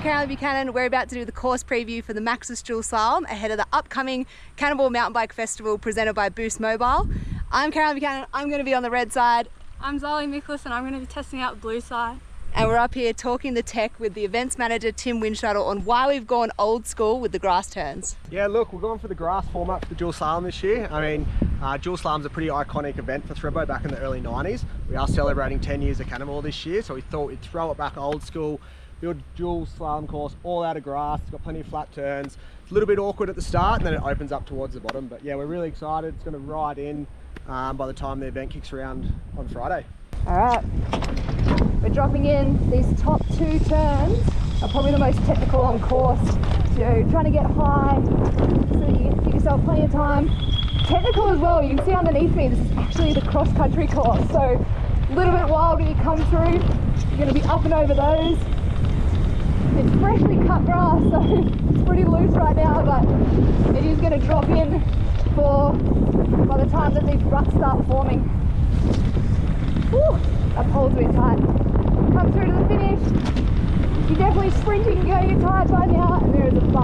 Caroline Buchanan. We're about to do the course preview for the Maxxis Dual Slalom ahead of the upcoming Cannonball Mountain Bike Festival presented by Boost Mobile. I'm Caroline Buchanan, I'm going to be on the red side. I'm Zoe Miklas and I'm going to be testing out the blue side. And we're up here talking the tech with the events manager Tim Windshuttle on why we've gone old school with the grass turns. Yeah, look, we're going for the grass format for the Dual Slalom this year. I mean, Dual Slalom's a pretty iconic event for Thredbo back in the early 90s. We are celebrating 10 years of Cannonball this year, so we thought we'd throw it back old school, build a Dual Slalom course all out of grass. It's got plenty of flat turns. It's a little bit awkward at the start and then it opens up towards the bottom. But yeah, we're really excited. It's going to ride in by the time the event kicks around on Friday. All right, we're dropping in. These top two turns are probably the most technical on course. So trying to get high so that you can give yourself plenty of time. Technical as well, you can see underneath me, this is actually the cross-country course. So a little bit wild when you come through. You're going to be up and over those. It's freshly cut grass, so it's pretty loose right now, but it is going to drop in by the time that these ruts start forming. Whew, that pole's a bit tight. Come through to the finish. You're definitely sprinting and going tired by now, and there is a bump